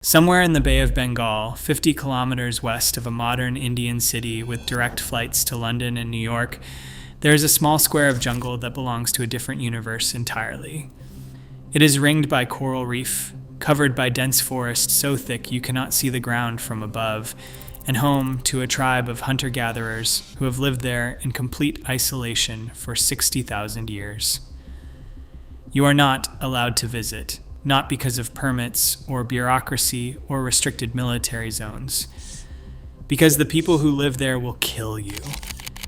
Somewhere in the Bay of Bengal, 50 kilometers west of a modern Indian city with direct flights to London and New York, there is a small square of jungle that belongs to a different universe entirely. It is ringed by coral reef, covered by dense forest so thick you cannot see the ground from above, and home to a tribe of hunter-gatherers who have lived there in complete isolation for 60,000 years. You are not allowed to visit, not because of permits or bureaucracy or restricted military zones, because the people who live there will kill you.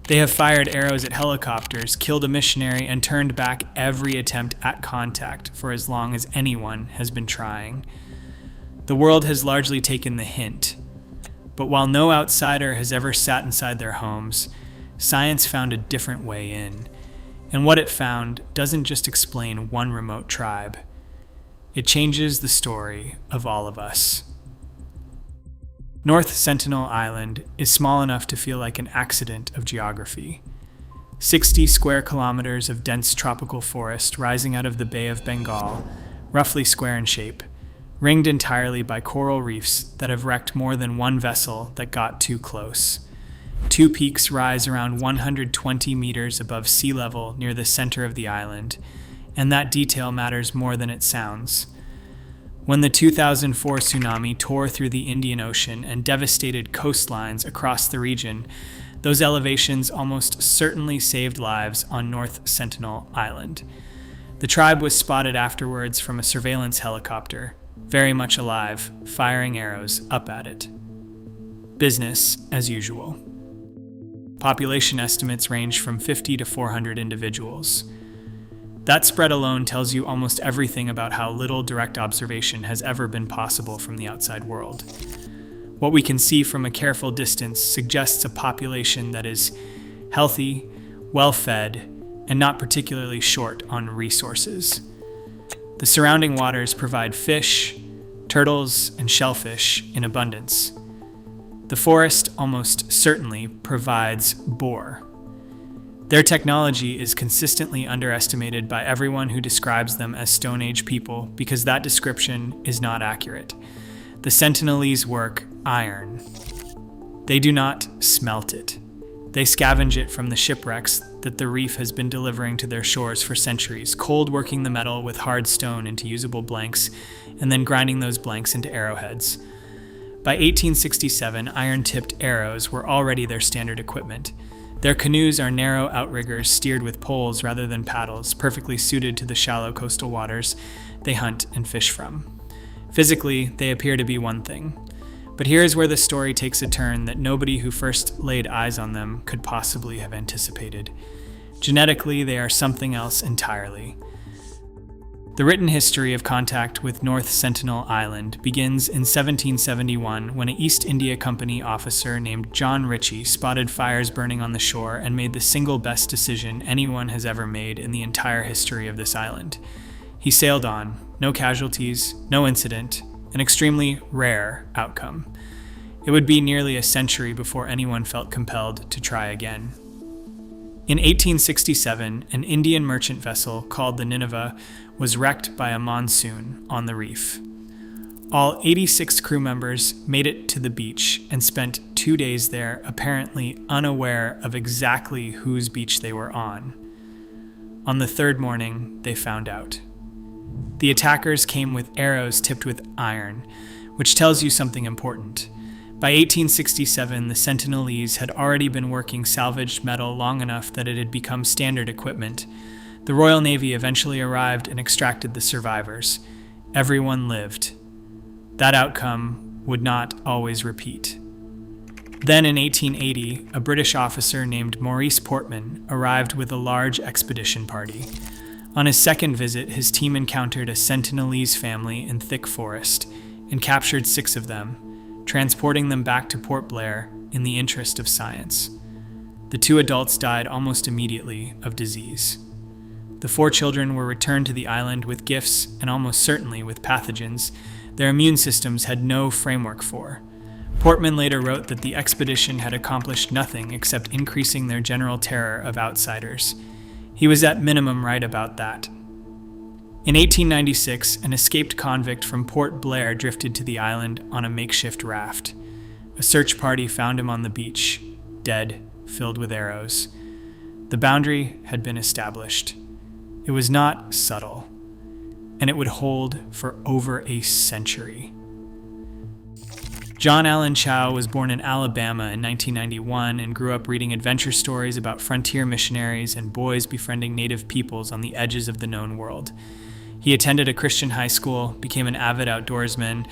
They have fired arrows at helicopters, killed a missionary, and turned back every attempt at contact for as long as anyone has been trying. The world has largely taken the hint, but while no outsider has ever sat inside their homes, science found a different way in, and what it found doesn't just explain one remote tribe. It changes the story of all of us. North Sentinel Island is small enough to feel like an accident of geography. 60 square kilometers of dense tropical forest rising out of the Bay of Bengal, roughly square in shape, ringed entirely by coral reefs that have wrecked more than one vessel that got too close. Two peaks rise around 120 meters above sea level near the center of the island, and that detail matters more than it sounds. When the 2004 tsunami tore through the Indian Ocean and devastated coastlines across the region, those elevations almost certainly saved lives on North Sentinel Island. The tribe was spotted afterwards from a surveillance helicopter, very much alive, firing arrows up at it. Business as usual. Population estimates range from 50 to 400 individuals. That spread alone tells you almost everything about how little direct observation has ever been possible from the outside world. What we can see from a careful distance suggests a population that is healthy, well-fed, and not particularly short on resources. The surrounding waters provide fish, turtles, and shellfish in abundance. The forest almost certainly provides boar. Their technology is consistently underestimated by everyone who describes them as Stone Age people because that description is not accurate. The Sentinelese work iron. They do not smelt it. They scavenge it from the shipwrecks that the reef has been delivering to their shores for centuries, cold working the metal with hard stone into usable blanks, and then grinding those blanks into arrowheads. By 1867, iron-tipped arrows were already their standard equipment. Their canoes are narrow outriggers steered with poles rather than paddles, perfectly suited to the shallow coastal waters they hunt and fish from. Physically, they appear to be one thing. But here's where the story takes a turn that nobody who first laid eyes on them could possibly have anticipated. Genetically, they are something else entirely. The written history of contact with North Sentinel Island begins in 1771 when an East India Company officer named John Ritchie spotted fires burning on the shore and made the single best decision anyone has ever made in the entire history of this island. He sailed on, no casualties, no incident, an extremely rare outcome. It would be nearly a century before anyone felt compelled to try again. In 1867, an Indian merchant vessel called the Nineveh was wrecked by a monsoon on the reef. All 86 crew members made it to the beach and spent 2 days there, apparently unaware of exactly whose beach they were on. On the third morning, they found out. The attackers came with arrows tipped with iron, which tells you something important. By 1867, the Sentinelese had already been working salvaged metal long enough that it had become standard equipment. The Royal Navy eventually arrived and extracted the survivors. Everyone lived. That outcome would not always repeat. Then in 1880, a British officer named Maurice Portman arrived with a large expedition party. On his second visit, his team encountered a Sentinelese family in thick forest and captured 6 of them, transporting them back to Port Blair in the interest of science. The 2 adults died almost immediately of disease. The 4 children were returned to the island with gifts and almost certainly with pathogens their immune systems had no framework for. Portman later wrote that the expedition had accomplished nothing except increasing their general terror of outsiders. He was at minimum right about that. In 1896, an escaped convict from Port Blair drifted to the island on a makeshift raft. A search party found him on the beach, dead, filled with arrows. The boundary had been established. It was not subtle, and it would hold for over a century. John Allen Chow was born in Alabama in 1991 and grew up reading adventure stories about frontier missionaries and boys befriending native peoples on the edges of the known world. He attended a Christian high school, became an avid outdoorsman,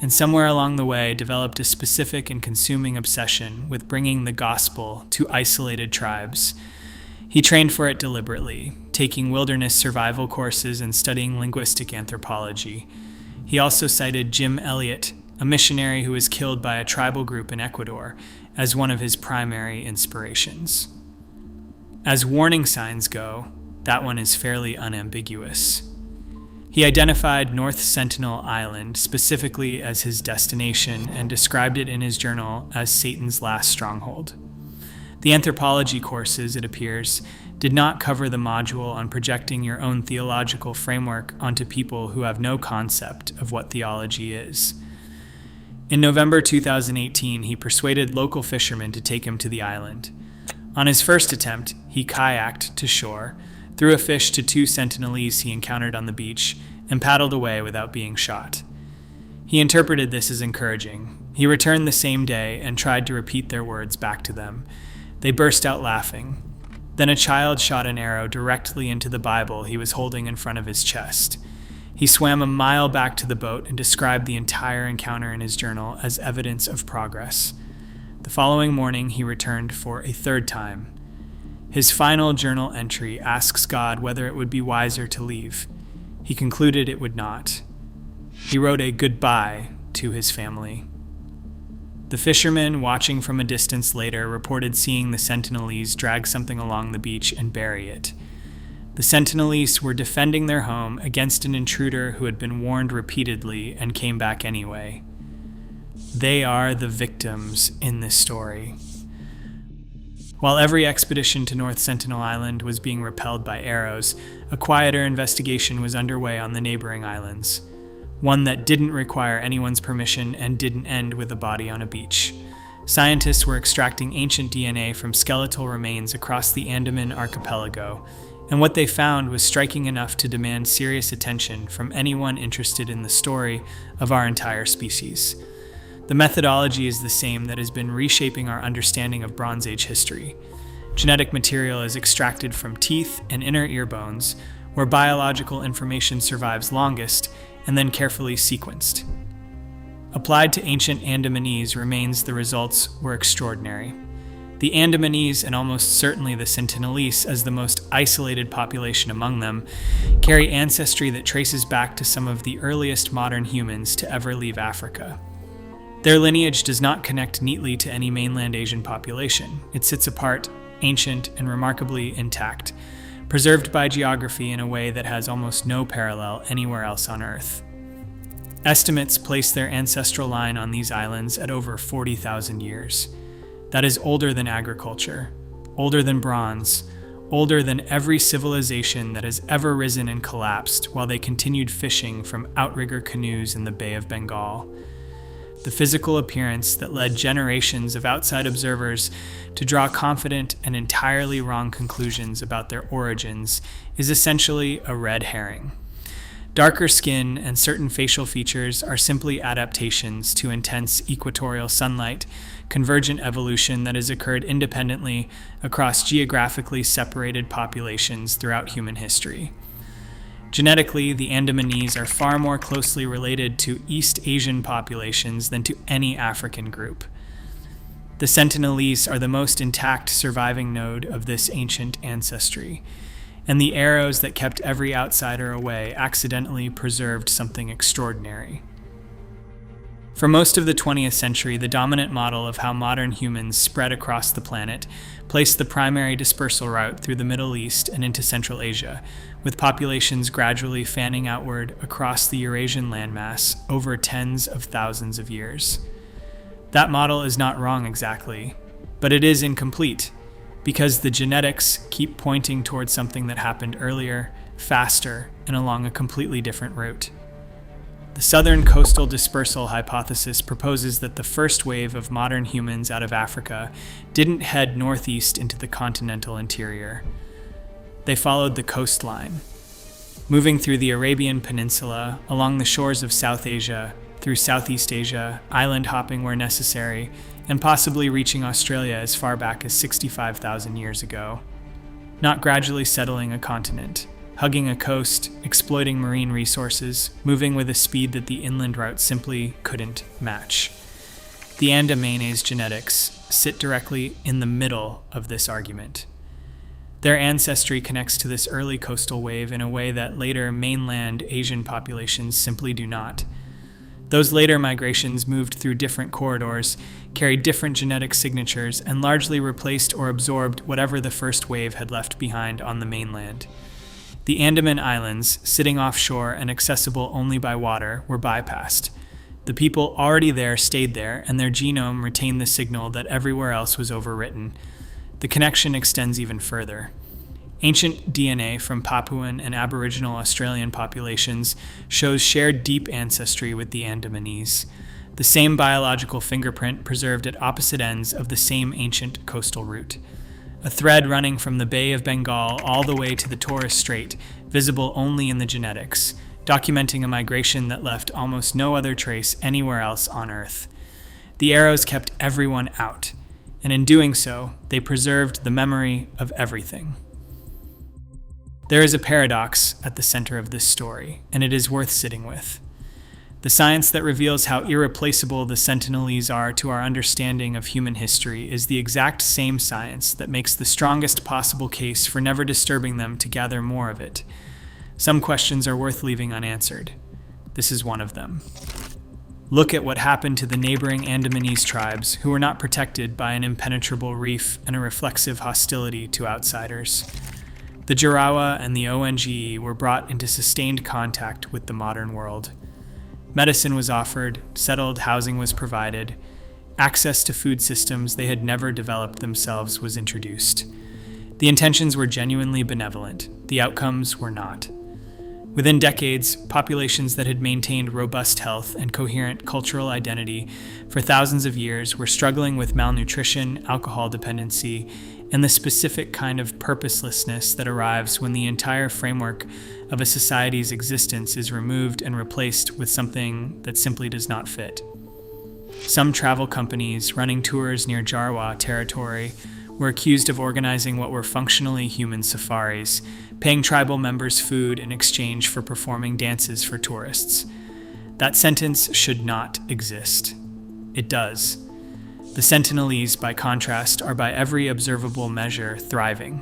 and somewhere along the way developed a specific and consuming obsession with bringing the gospel to isolated tribes. He trained for it deliberately, taking wilderness survival courses and studying linguistic anthropology. He also cited Jim Elliot, a missionary who was killed by a tribal group in Ecuador, as one of his primary inspirations. As warning signs go, that one is fairly unambiguous. He identified North Sentinel Island specifically as his destination and described it in his journal as Satan's last stronghold. The anthropology courses, it appears, did not cover the module on projecting your own theological framework onto people who have no concept of what theology is. In November 2018, he persuaded local fishermen to take him to the island. On his first attempt, he kayaked to shore, threw a fish to two Sentinelese he encountered on the beach, and paddled away without being shot. He interpreted this as encouraging. He returned the same day and tried to repeat their words back to them. They burst out laughing. Then a child shot an arrow directly into the Bible he was holding in front of his chest. He swam a mile back to the boat and described the entire encounter in his journal as evidence of progress. The following morning, he returned for a third time. His final journal entry asks God whether it would be wiser to leave. He concluded it would not. He wrote a goodbye to his family. The fishermen, watching from a distance later, reported seeing the Sentinelese drag something along the beach and bury it. The Sentinelese were defending their home against an intruder who had been warned repeatedly and came back anyway. They are the victims in this story. While every expedition to North Sentinel Island was being repelled by arrows, a quieter investigation was underway on the neighboring islands, one that didn't require anyone's permission and didn't end with a body on a beach. Scientists were extracting ancient DNA from skeletal remains across the Andaman archipelago, and what they found was striking enough to demand serious attention from anyone interested in the story of our entire species. The methodology is the same that has been reshaping our understanding of Bronze Age history. Genetic material is extracted from teeth and inner ear bones, where biological information survives longest, and then carefully sequenced. Applied to ancient Andamanese remains, the results were extraordinary. The Andamanese, and almost certainly the Sentinelese as the most isolated population among them, carry ancestry that traces back to some of the earliest modern humans to ever leave Africa. Their lineage does not connect neatly to any mainland Asian population. It sits apart, ancient, and remarkably intact, preserved by geography in a way that has almost no parallel anywhere else on Earth. Estimates place their ancestral line on these islands at over 40,000 years. That is older than agriculture, older than bronze, older than every civilization that has ever risen and collapsed while they continued fishing from outrigger canoes in the Bay of Bengal. The physical appearance that led generations of outside observers to draw confident and entirely wrong conclusions about their origins is essentially a red herring. Darker skin and certain facial features are simply adaptations to intense equatorial sunlight, convergent evolution that has occurred independently across geographically separated populations throughout human history. Genetically, the Andamanese are far more closely related to East Asian populations than to any African group. The Sentinelese are the most intact surviving node of this ancient ancestry, and the arrows that kept every outsider away accidentally preserved something extraordinary. For most of the 20th century, the dominant model of how modern humans spread across the planet placed the primary dispersal route through the Middle East and into Central Asia, with populations gradually fanning outward across the Eurasian landmass over tens of thousands of years. That model is not wrong exactly, but it is incomplete, because the genetics keep pointing towards something that happened earlier, faster, and along a completely different route. The southern coastal dispersal hypothesis proposes that the first wave of modern humans out of Africa didn't head northeast into the continental interior. They followed the coastline, moving through the Arabian Peninsula, along the shores of South Asia, through Southeast Asia, island hopping where necessary, and possibly reaching Australia as far back as 65,000 years ago. Not gradually settling a continent, hugging a coast, exploiting marine resources, moving with a speed that the inland route simply couldn't match. The Andamanese genetics sit directly in the middle of this argument. Their ancestry connects to this early coastal wave in a way that later mainland Asian populations simply do not. Those later migrations moved through different corridors, carried different genetic signatures, and largely replaced or absorbed whatever the first wave had left behind on the mainland. The Andaman Islands, sitting offshore and accessible only by water, were bypassed. The people already there stayed there, and their genome retained the signal that everywhere else was overwritten. The connection extends even further. Ancient DNA from Papuan and Aboriginal Australian populations shows shared deep ancestry with the Andamanese, the same biological fingerprint preserved at opposite ends of the same ancient coastal route. A thread running from the Bay of Bengal all the way to the Torres Strait, visible only in the genetics, documenting a migration that left almost no other trace anywhere else on Earth. The arrows kept everyone out, and in doing so, they preserved the memory of everything. There is a paradox at the center of this story, and it is worth sitting with. The science that reveals how irreplaceable the Sentinelese are to our understanding of human history is the exact same science that makes the strongest possible case for never disturbing them to gather more of it. Some questions are worth leaving unanswered. This is one of them. Look at what happened to the neighboring Andamanese tribes who were not protected by an impenetrable reef and a reflexive hostility to outsiders. The Jarawa and the ONGE were brought into sustained contact with the modern world. Medicine was offered, settled housing was provided, access to food systems they had never developed themselves was introduced. The intentions were genuinely benevolent, the outcomes were not. Within decades, populations that had maintained robust health and coherent cultural identity for thousands of years were struggling with malnutrition, alcohol dependency, and the specific kind of purposelessness that arrives when the entire framework of a society's existence is removed and replaced with something that simply does not fit. Some travel companies running tours near Jarawa territory were accused of organizing what were functionally human safaris, paying tribal members food in exchange for performing dances for tourists. That sentence should not exist. It does. The Sentinelese, by contrast, are by every observable measure thriving.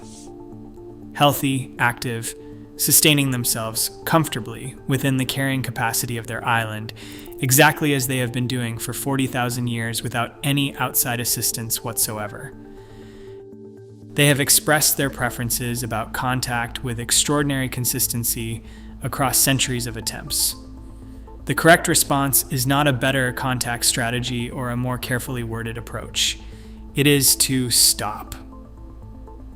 Healthy, active, sustaining themselves comfortably within the carrying capacity of their island, exactly as they have been doing for 40,000 years without any outside assistance whatsoever. They have expressed their preferences about contact with extraordinary consistency across centuries of attempts. The correct response is not a better contact strategy or a more carefully worded approach. It is to stop.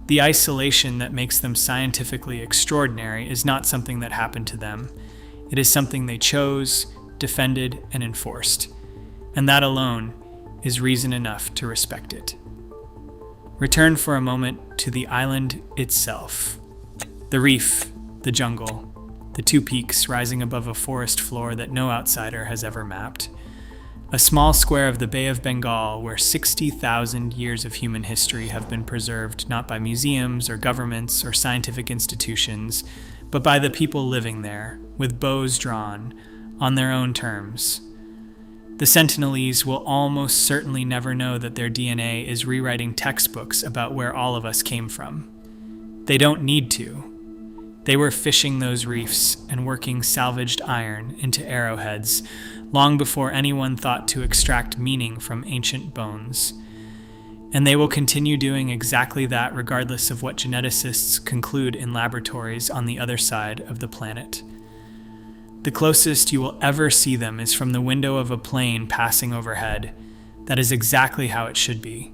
The isolation that makes them scientifically extraordinary is not something that happened to them. It is something they chose, defended, and enforced. And that alone is reason enough to respect it. Return for a moment to the island itself. The reef, the jungle, the two peaks rising above a forest floor that no outsider has ever mapped. A small square of the Bay of Bengal where 60,000 years of human history have been preserved not by museums or governments or scientific institutions, but by the people living there, with bows drawn, on their own terms. The Sentinelese will almost certainly never know that their DNA is rewriting textbooks about where all of us came from. They don't need to. They were fishing those reefs and working salvaged iron into arrowheads long before anyone thought to extract meaning from ancient bones. And they will continue doing exactly that regardless of what geneticists conclude in laboratories on the other side of the planet. The closest you will ever see them is from the window of a plane passing overhead. That is exactly how it should be.